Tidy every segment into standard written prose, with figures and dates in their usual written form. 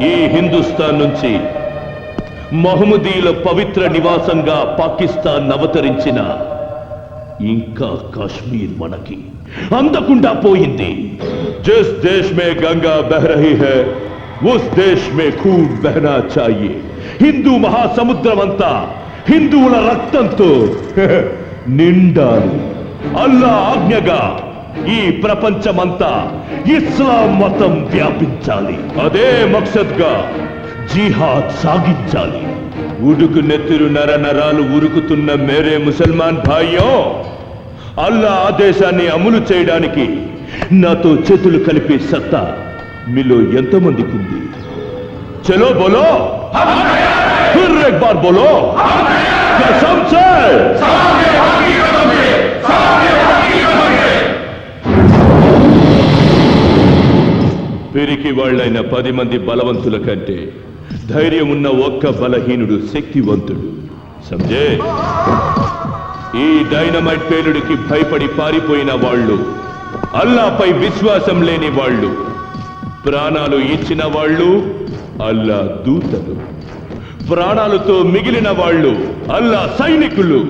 ఈ హిందుస్థాన్ నుంచి మహమ్మదీయుల పవిత్ర నివాసంగా పాకిస్తాన్ అవతరించిన ఇంకా కాశ్మీర్ మనకి అందకుండా పోయింది. జిస్ దేశ్ మే గంగా బహ్ రహీ హై ఉస్ దేశ్ మే ఖూన్ బహనా చాహియే. హిందూ మహాసముద్రం అంతా హిందువుల రక్తంతో నిండాలి. అల్లా ఆజ్ఞగా ఈ ప్రపంచమంతా ఇస్లాం మతం వ్యాపించాలి. అదే మక్సద్గా జిహాద్ సాగించాలి. ఉడుకు నెత్తురు నర నరాలు ఉరుకుతున్న మేరే ముసల్మాన్ భాయ్యో, అల్లా ఆదేశాన్ని అమలు చేయడానికి నాతో చేతులు కలిపే సత్తా మీలో ఎంతమందికి ఉంది? చలో బోలో, ఫిర్ ఏక్ బార్ బోలో, కసమ్ సే. పిరికి వాళ్ళైన 10 మంది బలవంతుల కంటే ధైర్యం ఉన్న ఒక్క బలహీనుడు శక్తివంతుడు. సంజే, ఈ డైనమైట్ పేలుడికి భయపడి పారిపోయిన వాళ్ళు, అల్లాపై విశ్వాసం లేని వాళ్ళు, ప్రాణాలు ఇచ్చిన వాళ్ళు అల్లా దూతలు, ప్రాణాలతో మిగిలిన వాళ్ళు అల్లా సైనికులు.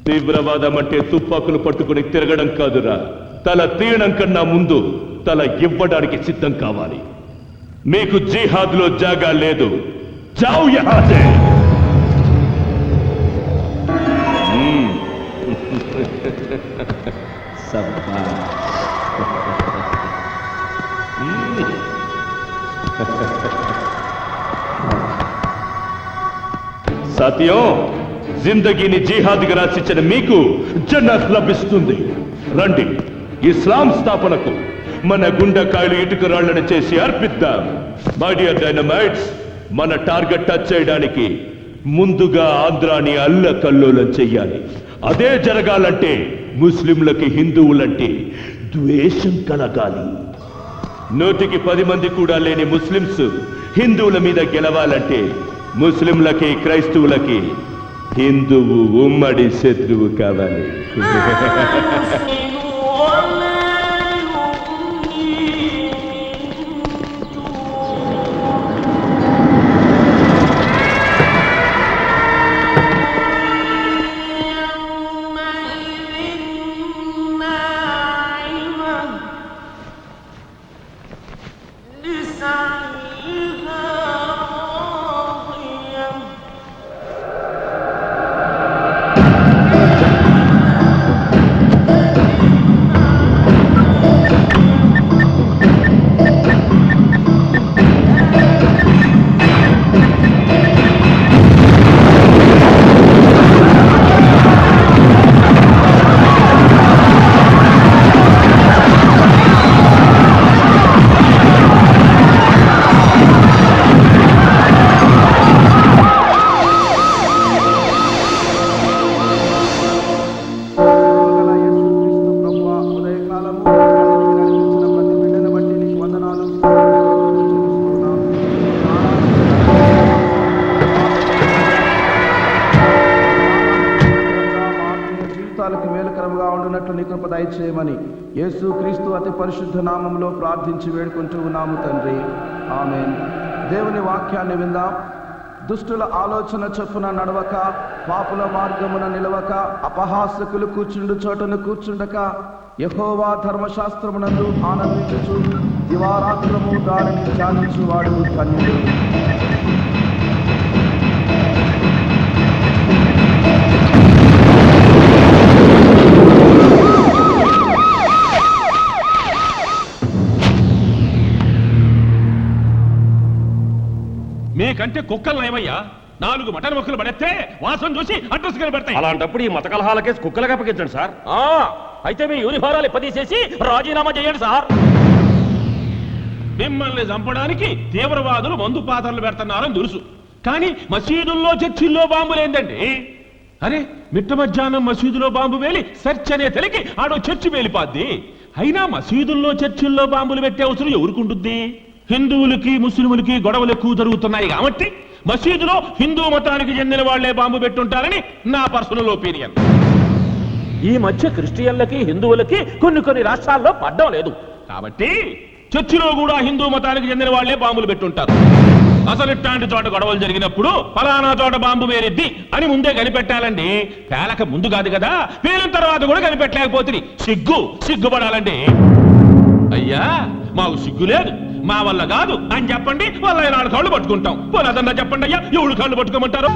తీవ్రవాదం అంటే తుపాకులు పట్టుకుని తిరగడం కాదురా. తల తీయడం కన్నా ముందు తల ఇవ్వడానికి సిద్ధం కావాలి. మీకు జిహాద్ లో జాగా లేదు. జావ్ యహా సే. సాథియోं, జిందగీని జిహాద్గా రాసిచ్చిన మీకు జన్నత్ లభిస్తుంది. రండి, ఇస్లాం స్థాపనకు మన గుండెకాయలు ఇటుక రాళ్లను చేసి అర్పిద్దాం. మై డియర్ డైనమైట్స్, మన టార్గెట్ టచ్ చేయడానికి ముందుగా ఆంధ్రాని అల్లకల్లోలం చెయ్యాలి. అదే జరగాలంటే ముస్లింలకి హిందువులంటే ద్వేషం కలగాలి. 100కి 10 మంది కూడా లేని ముస్లింస్ హిందువుల మీద గెలవాలంటే ముస్లింలకి క్రైస్తవులకి హిందువు ఉమ్మడి శత్రువు కావాలి. దయచేయమని యేసు క్రీస్తు అతి పరిశుద్ధ నామములో ప్రార్థించి వేడుకుంటూ ఉన్నాము తండ్రి, ఆమేన్. దేవుని వాక్యాన్ని విందాం. దుష్టుల ఆలోచన చొప్పున నడవక, పాపుల మార్గమున నిలవక, అపహాసకులు కూర్చుండు చోటను కూర్చుండక, యెహోవా ధర్మశాస్త్రమునందు ఆనందించుచు దివారాత్రము దానిని ధ్యానించువాడు ధన్యుడు. కంటే కుక్కలు నయమయ్యా. 4 మటన్ మొక్కలు పడేస్తే వాసన చూసి అడ్రస్ కనబడతాయి. అలాంటప్పుడు ఈ మత కలహాలకే కుక్కలుగా అప్పగించండి సార్. అయితే మీ యూనిఫారాలు ఇప్పదీసేసి రాజీనామా చేయండి సార్. మిమ్మల్ని చంపడానికి తీవ్రవాదులు మందు పాత్రలు పెడుతున్నారని తెలుసు, కానీ మసీదుల్లో చర్చిల్లో బాంబులేందండి? అరే మిట్ట మధ్యాహ్నం మసీదులో బాంబు వేలి సెర్చ్ అనే తెలికి ఆడో చర్చి వేలిపాద్ది. అయినా మసీదుల్లో చర్చిల్లో బాంబులు పెట్టే అవసరం ఎవరికుంటుంది? హిందువులకి ముస్లింలకి గొడవలు ఎక్కువ జరుగుతున్నాయి కాబట్టి మసీదులో హిందూ మతానికి చెందిన వాళ్లే బాంబు పెట్టుంటారని నా పర్సనల్ ఒపీనియన్. ఈ మధ్య క్రిస్టియన్లకి హిందువులకి కొన్ని రాష్ట్రాల్లో పడ్డం లేదు కాబట్టి చర్చిలో కూడా హిందూ మతానికి చెందిన వాళ్లే బాంబులు పెట్టుంటారు. అసలు ఇట్లాంటి చోట గొడవలు జరిగినప్పుడు ఫలానా చోట బాంబు వేరిద్ది అని ముందే కనిపెట్టాలండి. పేలక ముందు కాదు కదా, పేలిన తర్వాత కూడా కనిపెట్టలేకపోతుంది. సిగ్గుపడాలండి. అయ్యా మాకు సిగ్గు లేదు, మా వల్ల కాదు అని చెప్పండి, వాళ్ళ 4 కాళ్ళు పట్టుకుంటాం. పోనదన్నా చెప్పండి అయ్యా, 7 కాళ్ళు పట్టుకోమంటారు.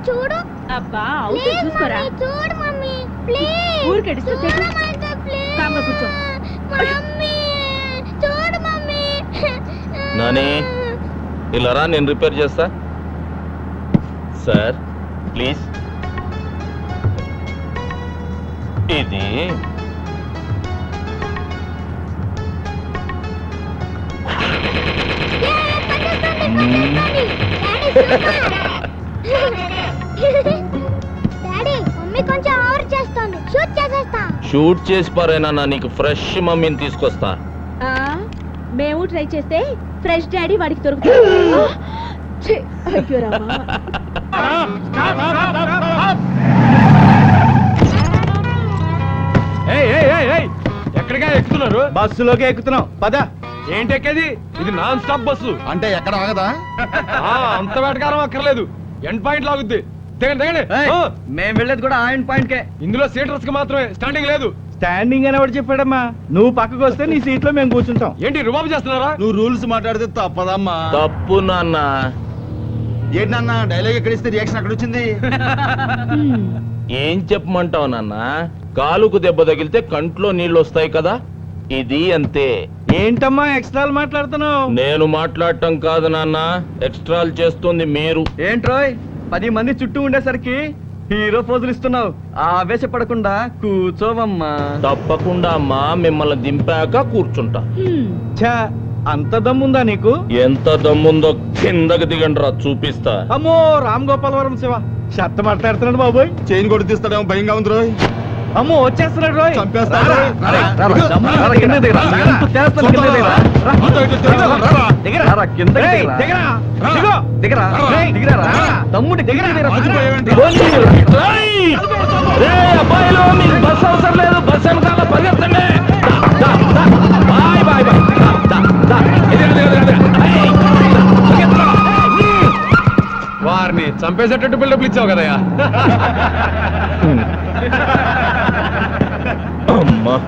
చూడు అబ్బా అవుతే చూసుకోరా. చూడు మమ్మీ ప్లీజ్. ఊరికెడిస్తే కామ్గా కూర్చో. మమ్మీ చూడు మమ్మీ. నాని ఇలా రా, నేను రిపేర్ చేస్తా. Sir please. ఇది డాడీ మమ్మీ కొంచెం ఓవర్ చేస్తుంది, షూట్ చేసేస్తా. షూట్ చేసి పారేనా, నీకు ఫ్రెష్ మమ్మీని తీసుకొస్తా. మేము ట్రై చేస్తే ఫ్రెష్ డాడీ వాడికి దొరుకుతుంది. అయ్యో రామా. ఎక్కడిగా ఎక్కుతున్నారు? బస్సులోకి ఎక్కుతున్నాం పద. ఏంటి ఎక్కేది? ఇది నాన్ స్టాప్ బస్సు. అంటే ఎక్కడ ఆగదా? అంత వేటకారం అక్కర్లేదు, ఎండ్ పాయింట్ లాగుద్ది. దిగండి దిగండి. మేము వెళ్ళేది కూడా ఆయన పాయింట్ కే. ఇందులో సీటర్స్ కి మాత్రమే, స్టాండింగ్ లేదు. స్టాండింగ్ అని ఎవరు చెప్పాడమ్మా? నువ్వు పక్కకు వస్తే నీ సీట్ లో మేము కూర్చుంటాం. ఏంటి రుబాబు చేస్తున్నారా? నువ్వు రూల్స్ మాట్లాడితే తప్పదమ్మా. తప్పు నాన్న. ఏంటన్నా డైలాగ్ ఎక్కడిస్తే రియాక్షన్ అక్కడ వచ్చింది? ఏం చెప్పమంటావు నాన్న? కాలుకు దెబ్బ తగిలితే కంట్లో నీళ్ళు వస్తాయి కదా, ఇది అంతే. ఏంటమ్మా ఎక్స్ట్రాలు మాట్లాడుతున్నావు? నేను మాట్లాడటం కాదు నాన్న, ఎక్స్ట్రాలు చేస్తుంది మీరు. ఏంట్రోయ్ 10 మంది చుట్టూ ఉండేసరికి హీరో పోజులు ఇస్తున్నావు. ఆవేశపడకుండా కూర్చోవమ్మా. తప్పకుండా అమ్మా, మిమ్మల్ని దింపాక కూర్చుంటా. ఛా, అంత దమ్ముందా నీకు? ఎంత దమ్ముందో కిందకి దిగండి, చూపిస్తా. అమ్మో రామ్ గోపాలవరం శివ షర్ట్ మాట్లాడుతున్నాడు బాబోయ్. చైన్ కొడు తీస్తాడేమో భయంగా ఉంది రోయ్. అమ్మో వచ్చేస్తున్నాడు రోయ్. చంపేస్తాడు. తమ్ముడి అబ్బాయిలో మీకు బస్ అవసరం లేదు, బస్ వెనకాల పరిగెత్తండి. Bye bye bye. వారిని చంపేసేటట్టు బిల్డప్లు ఇచ్చావు కదయ్యా.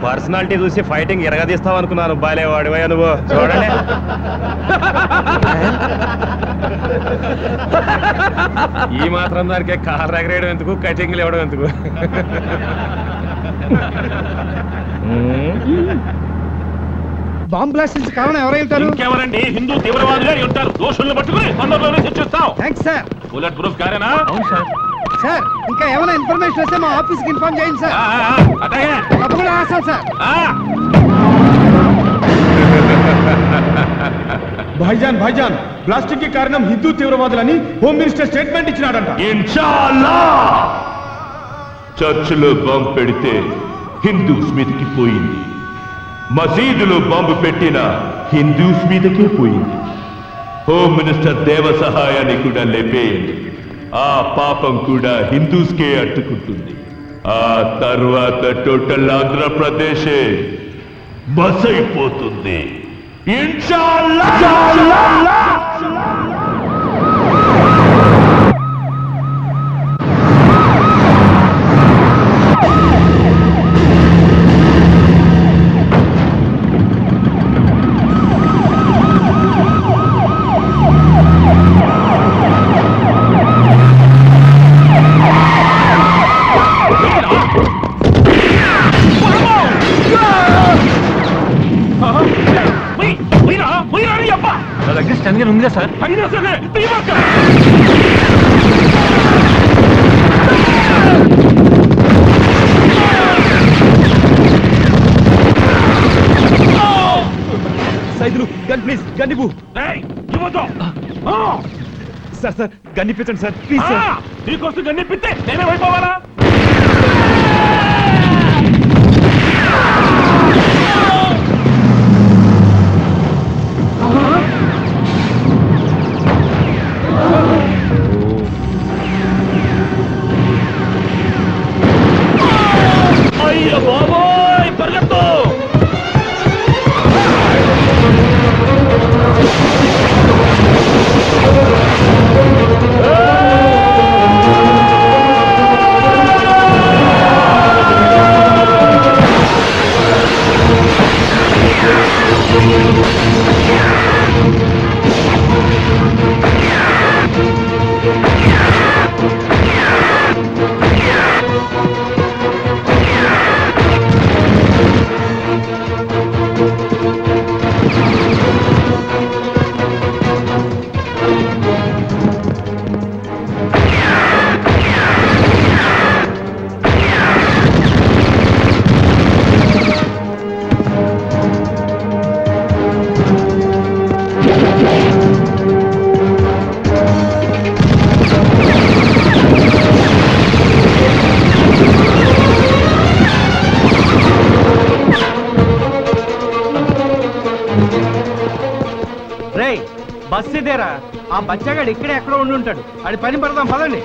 పర్సనాలిటీ చూసి ఫైటింగ్ ఎరగదీస్తావు అనుకున్నాను. బాలేవాడివయ్యా నువ్వు. చూడండి ఈ మాత్రం దానికే కార్ ఎగరేయడం ఎందుకు, కటింగ్లు ఇవ్వడం ఎందుకు? బాంబ్ బ్లాస్ట్ కారణం ఎవరైతారు? ఇంకెవరండి? హిందూ తీవ్రవాదులే ఉంటారు. దోషులను పట్టుకుని తొందరలోనే శిక్షిస్తాం. Thanks sir. బుల్లెట్ ప్రూఫ్ కారేనా? అవును సార్. సార్ ఇంకా ఏమైనా ఇన్ఫర్మేషన్ వస్తే మా ఆఫీస్ కి ఇన్ఫార్మ్ చేయండి సార్. అట్లాగే. తప్పకుండా రాస్తాం సార్. భాయిజాన్ బ్లాస్టింగ్ కి కారణం హిందూ తీవ్రవాదులని హోమ్ మినిస్టర్ స్టేట్మెంట్ ఇచ్చినాడంట. ఇన్షాల్లా చర్చిలో బాంబు పెడితే హిందూస్ మీదకి పోయింది, మసీదులో బాంబు పెట్టిన హిందూస్ మీదకే పోయింది. హోమ్ మినిస్టర్ దేవ సహాయాన్ని కూడా లేపేయండి, ఆ పాపం కూడా హిందూస్కే అట్టుకుంటుంది. ఆ తర్వాత టోటల్ ఆంధ్రప్రదేశే బస్ అయిపోతుంది. ఇన్షాల్లా. గన్ ఉందిగా సార్. అయినా సరే తీయమాక. సైదులు గన్ ప్లీజ్ గన్ ఇవ్వు. ఏయ్, ఇవ్వద్దు. ఆ, సార్ సార్ గన్ ఇప్పించండి సార్ ప్లీజ్ ఆ, సార్. నీకోసం గన్నిప్పితే నేనే అయిపోవాలా? అయ్యో బాబోయ్, పరిగెత్తు. రేయ్ బస్ ఇదేరా. ఆ బచ్చగాడు ఇక్కడే ఎక్కడో ఉండి ఉంటాడు. అది పని పడదాం పదండి.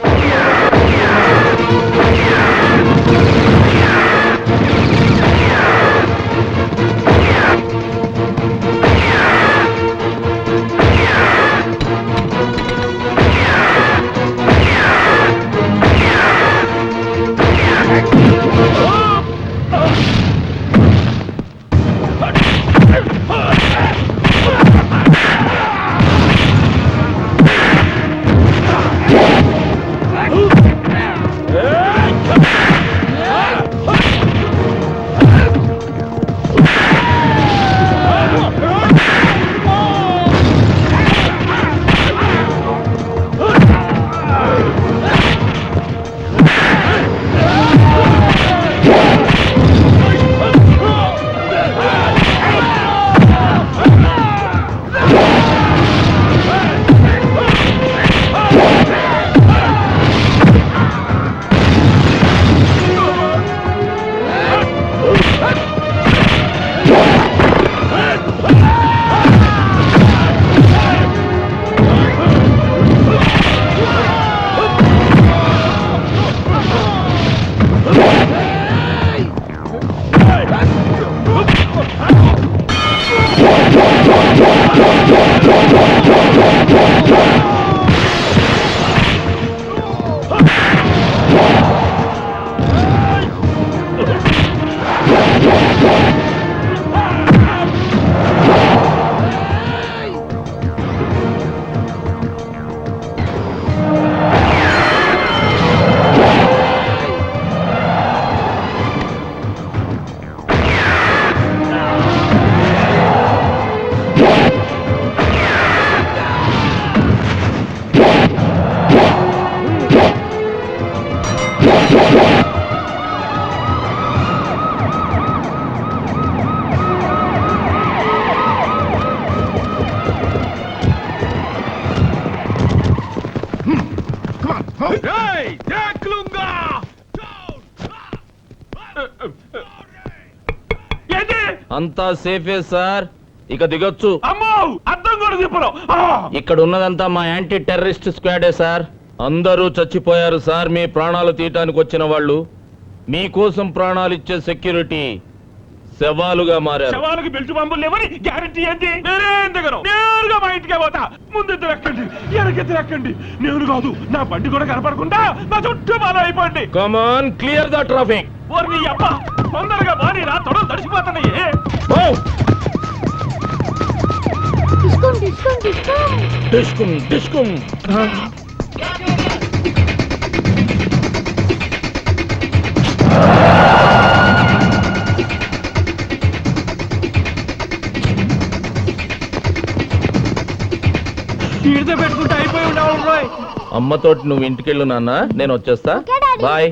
అంతా సేఫే సార్, ఇక దిగొచ్చు. అమ్మో, అర్థం కూడా చెప్పరు. ఇక్కడ ఉన్నదంతా మా యాంటీ టెర్రరిస్ట్ స్క్వాడే సార్. అందరూ చచ్చిపోయారు సార్. మీ ప్రాణాలు తీయటానికి వచ్చిన వాళ్ళు. మీకోసం ప్రాణాలు ఇచ్చే సెక్యూరిటీ శవాలుగా మారారు. శవాలకు బెల్ట్ బాంబులు లేవని గ్యారెంటీ ఏంటి? నేనేం దిగను, నేరుగా మా ఇంటికే పోతా. ముందెద్దరు ఎక్కండి, వెనకెద్దరు ఎక్కండి. నేను కాదు, నా బండి కూడా కనపడకుండా నా చుట్టూ బాగా అయిపోండి. Come on, clear the traffic. ఓర్ని అబ్బా, తొందరగా బానీరా, తొడలు తడిసిపోతున్నాయి. డిస్కుం డిస్కుం. ఈడితో పెట్టుకుంటే అయిపోయి ఉండేవాళ్ళు రోయ్. అమ్మతోటి నువ్వు ఇంటికెళ్ళు నాన్న, నేను వచ్చేస్తా. Okay daddy. బాయ్.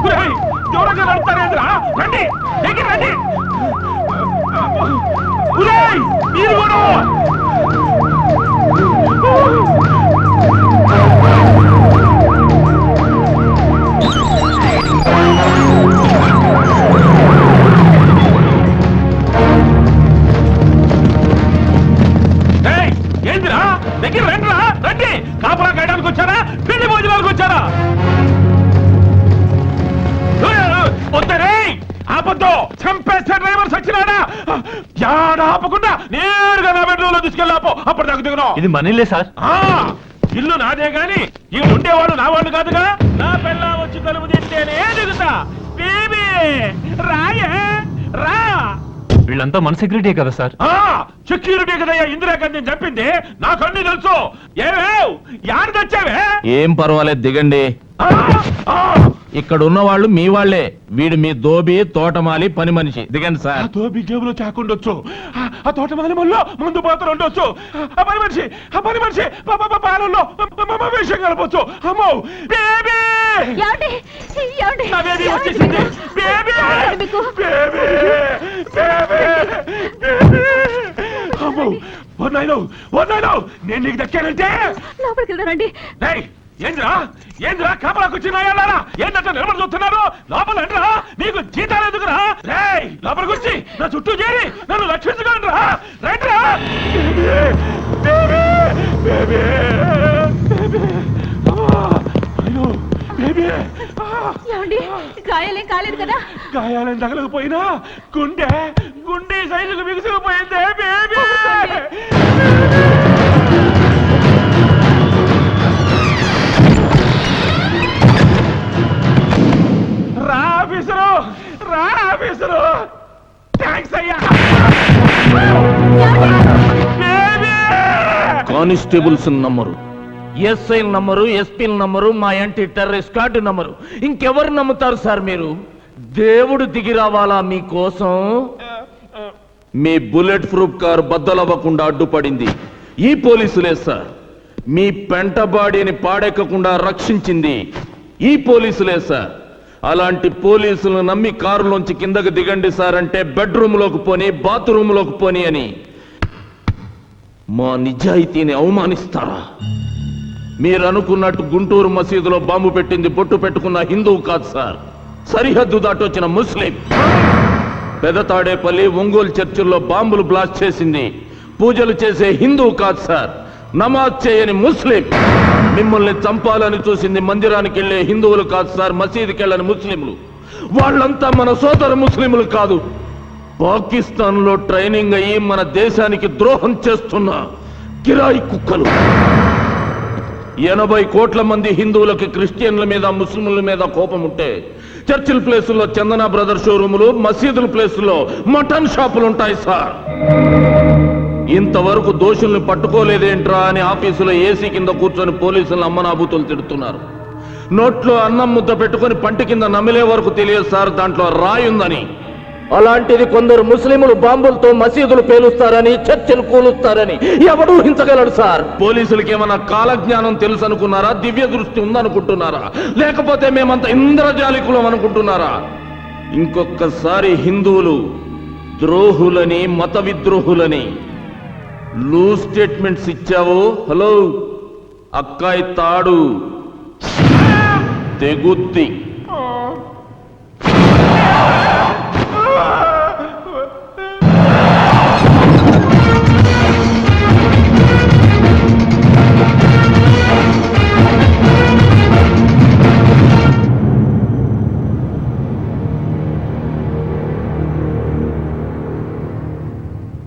ఒరేయ్, దూరంగా నడుపుతారేంద్రా? రండి, దగ్గర రండి. ఒరేయ్, మీరు కూడా. ఏయ్, ఏందిరా? దగ్గర రండిరా, రండి. కాపలా కాయడానికి వచ్చారా, పెళ్లి భోజనాలకు వచ్చారా? వద్దరే, ఆపద్దు. చంపేస్తే డ్రైవర్ సచ్చినాడా? యాడ ఆపకుండా నేరుగా నా బెడ్రూమ్ లో తీసుకెళ్ళాపో. అప్పుడు నాకు దిగను. ఇది మనీలే సార్. ఆ, ఇల్లు నాదే గాని ఈ ఉండేవాడు నా వాడు కాదుగా. నా పిల్ల వచ్చి తలుపు తింటేనే దిగుతా. బేబీ రాయే రా. వీళ్ళంతా మన సెక్యూరిటీ కదా సార్. ఆ, సెక్యూరిటీ కదయ్యా ఇందిరాగాంధీని చంపింది. నాకు అన్ని తెలుసు. ఏవేవ్ యాడ తెచ్చావే? ఏం పర్వాలేదు, దిగండి. ఆ, ఆ. ఇక్కడ ఉన్న వాళ్ళు మీ వాళ్ళే. వీడు మీ దోబి, తోటమాలి, పని మనిషి. దిగండి ఆ సార్. తోబి జేబులో చాకుండొచ్చు. ఆ తోట మొదలు ముల్లో ముందు పాత్ర ఉండొచ్చు. ఆ పని మనిషి పాలల్లో విషయం కలపొచ్చు. అమ్మో బేబీ, ఏమండి? ఏమండి? నా బేబీ వచ్చేసింది. బేబీ, మీకు? Baby, baby, baby. అమ్మో వన్నాయిలో నేను నీకు దక్కానంటే. లోపలికి వెళ్దారండి. ఏయ్, ఏంద్రా కాపలాకు వచ్చిన ఏంటంటే నిలబడి చూస్తున్నారు? లోపల రండిరా, నీకు జీతాలు ఎందుకురా? రేయ్, లోపలికి వచ్చి నా చుట్టూ చేరి నన్ను రక్షించుకోండి రా. రండిరా. బేబీ, బేబీ, బేబీ, అయ్యో బేబీ. ఏమండి? గాయాలేం కాలేదు కదా? గాయాలను తగలకపోయినా గుండె సైజుకు బిగుసుకుపోయిందే బేబీ. రా ఆఫీసరు, థ్యాంక్స్ అయ్యా. Constables number, SI number, SP number, మా యాంటీ టెర్రరిస్ట్ కార్డు నంబరు. ఇంకెవరు నమ్ముతారు సార్ మీరు? దేవుడు దిగి రావాలా మీకోసం? మీ బుల్లెట్ ప్రూఫ్ కారు బద్దలవ్వకుండా అడ్డుపడింది ఈ పోలీసులే సార్. మీ పెంట బాడీని పాడెక్కకుండా రక్షించింది ఈ పోలీసులే సార్. అలాంటి పోలీసులను నమ్మి కారులోంచి కిందకు దిగండి సార్ అంటే బెడ్రూమ్లోకి పోని, బాత్రూంలోకి పోని అని మా నిజాయితీని అవమానిస్తారా? మీరు అనుకున్నట్టు గుంటూరు మసీదులో బాంబు పెట్టింది బొట్టు పెట్టుకున్న హిందువు కాదు సార్, సరిహద్దు దాటొచ్చిన ముస్లిం. పెదతాడేపల్లి, ఒంగోలు చర్చిల్లో బాంబులు బ్లాస్ట్ చేసింది పూజలు చేసే హిందువు కాదు సార్, నమాజ్ చేయని ముస్లిం. మిమ్మల్ని చంపాలని చూసింది మందిరానికి వెళ్లే హిందువులు కాదు సార్, మసీదుకి వెళ్ళని ముస్లింలు. వాళ్ళంతా మన సోదర ముస్లింలు కాదు, పాకిస్తాన్ లో ట్రైనింగ్ అయ్యి మన దేశానికి ద్రోహం చేస్తున్న కిరాయి కుక్కలు. 80 కోట్ల మంది హిందువులకి క్రిస్టియన్ల మీద, ముస్లింల మీద కోపం ఉంటే చర్చిల ప్లేసుల్లో చందన బ్రదర్ షోరూములు, మసీదుల ప్లేసుల్లో మటన్ షాపులు ఉంటాయి సార్. ఇంతవరకు దోషుల్ని పట్టుకోలేదేంట్రా అని ఆఫీసులో ఏసీ కింద కూర్చొని పోలీసులను అమ్మనాబూతులు తిడుతున్నారు. నోట్లో అన్నం ముద్ద పెట్టుకుని పంటి కింద నమిలే వరకు తెలియదు సార్ దాంట్లో రాయుందని. అలాంటిది కొందరు ముస్లింలు బాంబులతో మసీదులు పేలుస్తారని, చర్చలు కూలుస్తారని ఎవడూ హించగలడు సార్. పోలీసులకి ఏమన్నా కాలజ్ఞానం తెలుసు అనుకున్నారా? దివ్య దృష్టి ఉందనుకుంటున్నారా? లేకపోతే మేమంతా ఇంద్రజాలికులం అనుకుంటున్నారా? ఇంకొకసారి హిందువులు ద్రోహులని, మత విద్రోహులని లూజ్ స్టేట్మెంట్స్ ఇచ్చావు, హలో అక్కాయి తాడు తెగుద్ది.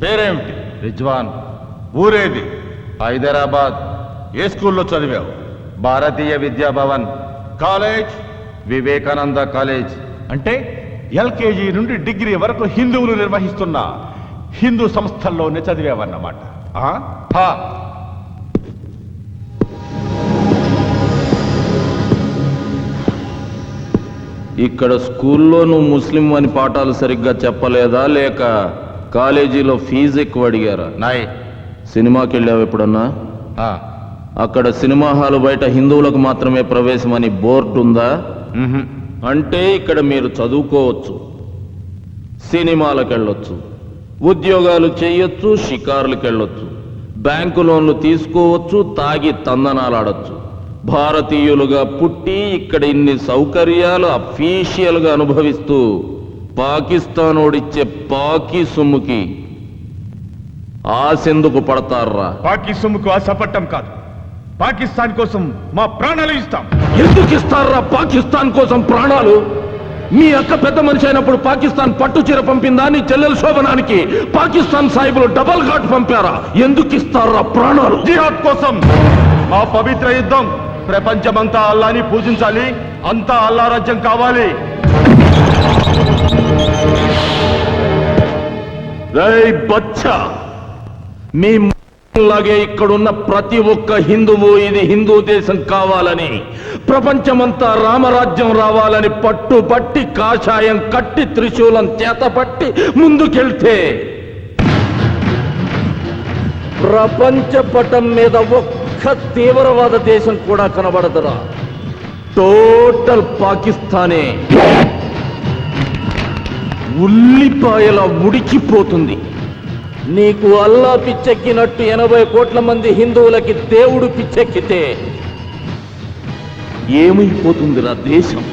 పేరేమిటి? రిజ్వాన్. ఊరేది? హైదరాబాద్. ఏ స్కూల్లో చదివావు? భారతీయ విద్యాభవన్. కాలేజ్? వివేకానంద కాలేజ్. అంటే ఎల్కేజీ నుండి డిగ్రీ వరకు హిందువులు నిర్వహిస్తున్న హిందూ సంస్థల్లోనే చదివావన్నమాట. ఇక్కడ స్కూల్లో నువ్వు ముస్లిం అని పాఠాలు సరిగ్గా చెప్పలేదా లేక కాలేజీలో ఫీజు ఎక్కువ అడిగారా? నాయ్ సినిమాకి వెళ్ళావు ఎప్పుడన్నా? అక్కడ సినిమా హాలు బయట హిందువులకు మాత్రమే ప్రవేశం అని బోర్డు ఉందా? అంటే ఇక్కడ మీరు చదువుకోవచ్చు, సినిమాలకు వెళ్ళొచ్చు, ఉద్యోగాలు చేయొచ్చు, షికారులకు వెళ్ళొచ్చు, బ్యాంకు లోన్లు తీసుకోవచ్చు, తాగి తందనాలాడొచ్చు. భారతీయులుగా పుట్టి ఇక్కడ ఇన్ని సౌకర్యాలు అఫీషియల్గా అనుభవిస్తూ పాకిస్తానోడిచ్చే పాకి సొమ్ముకి ఆశెందుకు పడతారా? పాకి సొమ్ముకు ఆశపట్టం కాదు, పాకిస్తాన్ కోసం మా ప్రాణాలు ఇస్తాం. ఎందుకు ఇస్తారా పాకిస్తాన్ కోసం ప్రాణాలు? మీ అక్క పెద్ద మనిషి అయినప్పుడు పాకిస్తాన్ పట్టు చీర పంపిందా? నీ చెల్లెల శోభనానికి పాకిస్తాన్ సాహిబులు డబల్ ఘాట్ పంపారా? ఎందుకు ఇస్తారా ప్రాణాలు? జిహాద్ కోసం మా పవిత్ర యుద్ధం. ప్రపంచమంతా అల్లాని పూజించాలి, అంతా అల్లా రాజ్యం కావాలి. రేయ్ బచ్చా, మీ లాగే ఇక్కడున్న ప్రతి ఒక్క హిందువు ఇది హిందూ దేశం కావాలని, ప్రపంచమంతా రామరాజ్యం రావాలని పట్టుబట్టి కాషాయం కట్టి త్రిశూలం చేతపట్టి ముందుకెళ్తే ప్రపంచ పటం మీద ఒక్క తీవ్రవాద దేశం కూడా కనబడదురా. టోటల్ పాకిస్తానే ఉల్లిపాయల ఉడికిపోతుంది. నీకు అల్లా పిచ్చెక్కినట్టు 80 కోట్ల మంది హిందువులకి దేవుడు పిచ్చెక్కితే ఏమైపోతుందిరా దేశం?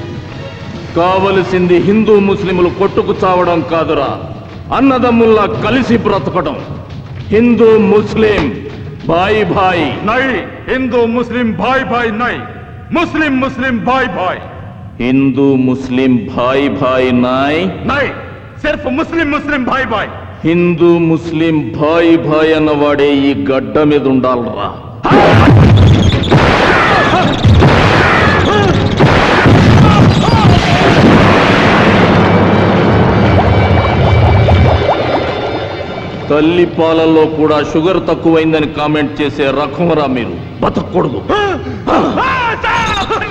కావలసింది హిందూ ముస్లింలు కొట్టుకు చావడం కాదురా, అన్నదమ్ముల్లా కలిసి బ్రతకడం. హిందూ ముస్లిం భాయ్ భాయ్ నై హిందూ ముస్లిం భాయ్ భాయ్ నై ముస్లిం ముస్లిం భాయ్ భాయ్. హిందూ ముస్లిం భాయ్ భాయ్ నాయ్ నై సిర్ఫ్ ముస్లిం ముస్లిం భాయ్ భాయ్. హిందూ ముస్లిం భాయ్ భాయ్ అన్నవాడే ఈ గడ్డ మీద ఉండాలరా. తల్లి పాలల్లో కూడా షుగర్ తక్కువైందని కామెంట్ చేసే రకంరా మీరు. బతకూడదు.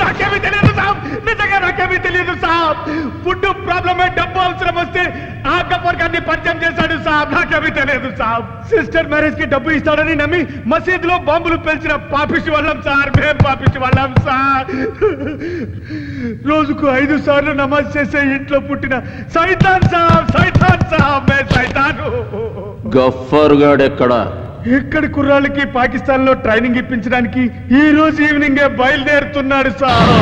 నాకేమీ తెలియదు సాబ్, నిజంగా నాకేమీ తెలియదు సాబ్. ఫుడ్ ప్రాబ్లమే, డబ్బు అవసరం వస్తే ఆ గఫర్ గారిని పరిచయం చేశాడు సాబ్. నాకేమీ తెలియదు సాబ్. సిస్టర్ మ్యారేజ్ కి డబ్బు ఇస్తాడని నమ్మి మసీదులో బాంబులు పేల్చిన పాపిష్టి వాళ్ళం సార్. మేం పాపిష్టి వాళ్ళం సార్. రోజుకు 5 సార్లు నమాజ్ చేసే ఇంట్లో పుట్టిన సైతాన్ సాబ్, సైతాన్ సాబ్, మే సైతాను. గఫ్ఫర్ గాడెక్కడా? ఇక్కడి కుర్రాళ్ళకి పాకిస్తాన్ లో ట్రైనింగ్ ఇప్పించడానికి ఈ రోజు ఈవినింగే బయలుదేరుతున్నాడు సార్.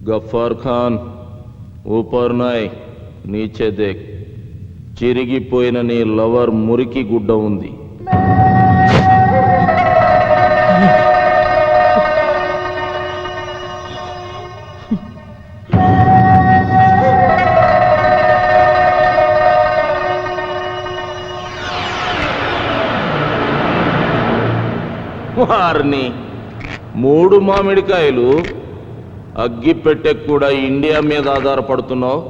గఫార్ ఖాన్ ఊపర్ నాయ్ నీచే దేక్ చిరిగిపోయిన నీ లవర్ మురికి గుడ్డ ఉంది. వారిని 3 మామిడికాయలు అగ్గి పెట్టే కూడా ఇండియా మీద ఆధారపడుతున్నావు.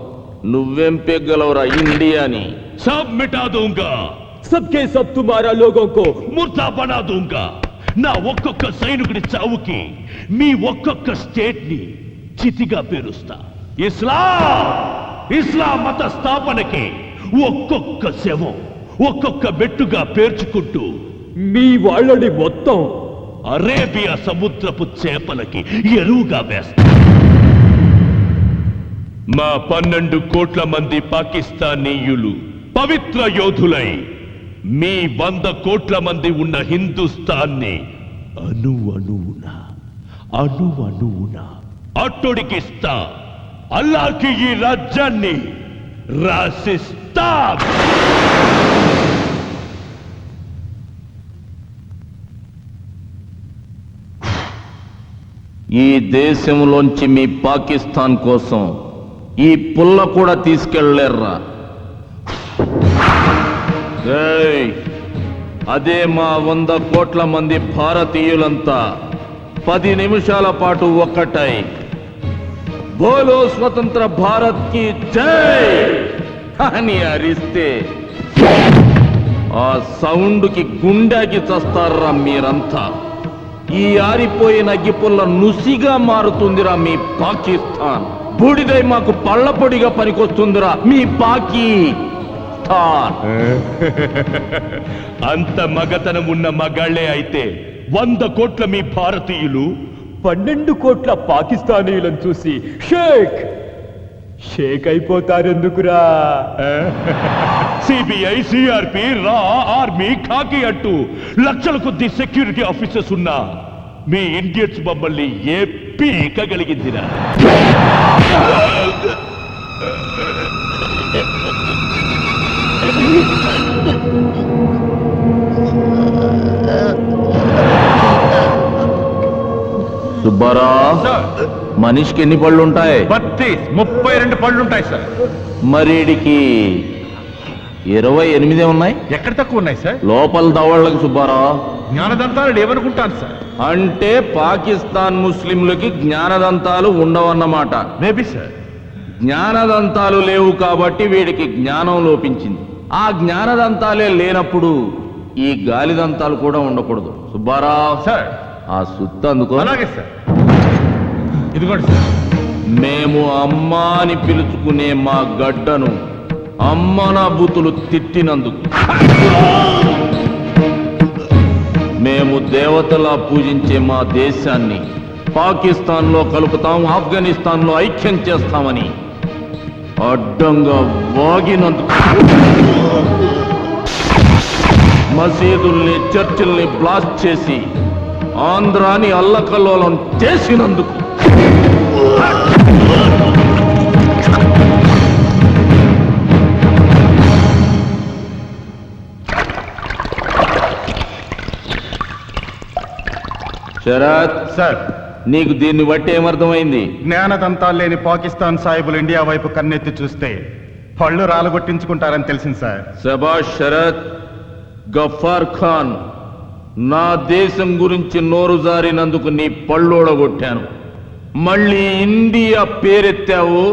నువ్వేం పెగ్గలవరా ఇండియాని? सब मिटा दूंगा, सबके सब तुम्हारा लोगों को मुर्दा बना दूंगा. నా ఒక్కొక్క సైనికుడి చావుకి మీ ఒక్కొక్క స్టేట్ ని చితిగా పేరుస్తా. ఇస్లాం మత స్థాపనకి ఒక్కొక్క శవం ఒక్కొక్క బెట్టుగా పేర్చుకుంటూ మీ వాళ్ళని మొత్తం అరేబియా సముద్రపు చేపలకి ఎరువుగా వేస్తా. మా 12 కోట్ల మంది పాకిస్తానీయులు పవిత్ర యోధులై మీ 100 కోట్ల మంది ఉన్న హిందుస్థాన్ని అణువణువున అట్టొడికిస్తా. అల్లాకి ఈ రాజ్యాన్ని రాసిస్తా. ఈ దేశంలోంచి మీ పాకిస్తాన్ కోసం ఈ పుల్ల కూడా తీసుకెళ్లేర్రా. అదే మా 100 కోట్ల మంది భారతీయులంతా 10 నిమిషాల పాటు ఒక్కటై బోలో స్వతంత్ర భారత్ కి జై అని అరిస్తే ఆ సౌండ్ కి గుండెకి చస్తారా మీరంతా. ఈ ఆరిపోయిన అగ్గిపుల్ల నుసిగా మారుతుందిరా మీ పాకిస్తాన్. బూడిదై మాకు పళ్ళపొడిగా పనికొస్తుందిరా మీ పాకిస్తాన్. అంత మగతనం ఉన్న మగాళ్లే అయితే 100 కోట్ల మీ భారతీయులు 12 కోట్ల పాకిస్తానీయులను చూసి షేక్ అయిపోతారెందుకురా? సిబిఐ, సిఆర్పి, రా, ఆర్మీ, ఖాకీ అంటూ లక్షల కొద్ది సెక్యూరిటీ ఆఫీసర్స్ ఉన్నా మీ ఇండియన్స్ మమ్మల్ని ఏ పీకగలిగిందిరా? సుబ్బారా, మనిషికి ఎన్ని పళ్ళు ఉంటాయి? 32 పళ్ళు ఉంటాయి సార్. మరీడికి 28 ఉన్నాయి. ఎక్కడ తక్కువ ఉన్నాయి సార్? లోపల దవళ్ళకి సుబ్బారా. జ్ఞానదంతాలు లేవనుకుంటాను సార్. అంటే పాకిస్తాన్ ముస్లింలకి జ్ఞానదంతాలు ఉండవన్నమాట. Maybe sir. జ్ఞానదంతాలు లేవు కాబట్టి వీడికి జ్ఞానం లోపించింది. ఆ జ్ఞానదంతాలే లేనప్పుడు ఈ గాలిదంతాలు కూడా ఉండకూడదు. సుబ్బారా సార్, ఆ సుత్త అందుకో. అలాగే సార్. ఇదిగోండి సార్. మేము అమ్మా అని పిలుచుకునే మా గడ్డను అమ్మనా బూతులు తిట్టినందుకు మేము దేవతలా పూజించే మా దేశాన్ని పాకిస్తాన్లో కలుపుతాం, ఆఫ్ఘనిస్తాన్లో ఐక్యం చేస్తామని అడ్డంగా వాగినందుకు, మసీదుల్ని చర్చిల్ని బ్లాస్ట్ చేసి ఆంధ్రాని అల్లకల్లోలం చేసినందుకు, శరత్ సార్, నీకు దీన్ని బట్టి ఏమర్థమైంది? జ్ఞానదంతాలు లేని పాకిస్తాన్ సాహిబులు ఇండియా వైపు కన్నెత్తి చూస్తే పళ్ళు రాలగొట్టించుకుంటారని తెలిసింది సార్. శబాష్ శరత్. గఫార్ ఖాన్, నా దేశం గురించి నోరు జారినందుకు నీ పళ్ళోడగొట్టాను. మళ్ళీ ఇండియా పేరెత్తావు,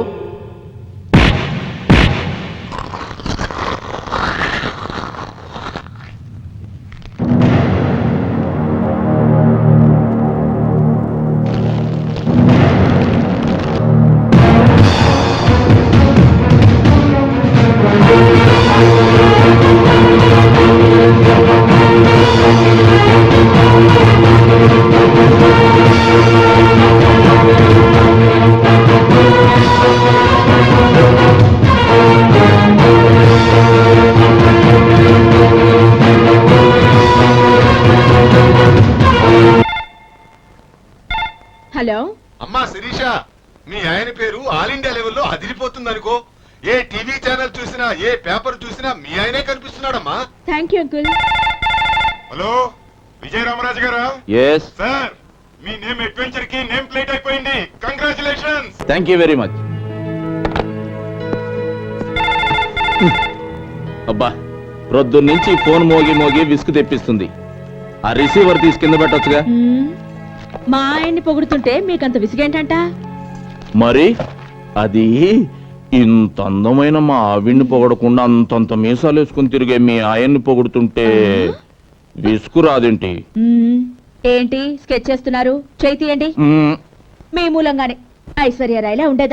హలో అమ్మా శిరీష, మీ ఆయన పేరు ఆల్ ఇండియా లెవెల్లో అదిరిపోతుంది అనుకో. ఏ టీవీ ఛానల్ చూసినా, ఏ పేపర్ చూసినా మీ ఆయనే కనిపిస్తున్నాడమ్మా. Thank you uncle. Hello, Vijaya Ramaraju గారా? ఎస్, సార్, మీ నేమ్ అడ్వెంచర్ కి నేమ్ ప్లేట్ అయిపోయింది. Congratulations. Thank you very much. అబ్బా, ప్రొద్దున్నుంచి ఫోన్ మోగి మోగి విసుగు తెప్పిస్తుంది. ఆ రిసీవర్ తీసి కింద పెట్టొచ్చుగా. మా ఆయన్ని పొగుడుతుంటే మీకంత విసిగేంటంట? మరి అది ఇంత అందమైన మా ఆవిడ్ని పొగడకుండా అంతంత మీసాలు వేసుకుని తిరిగే మీ ఆయన్ని పొగుడుతుంటే విసుగు రాదేంటి? ఏంటి స్కెచ్ చేస్తున్నారు? చేయి తీయండి. మీ మూలంగానే ఐశ్వర్యరాయ్లా ఉండేదా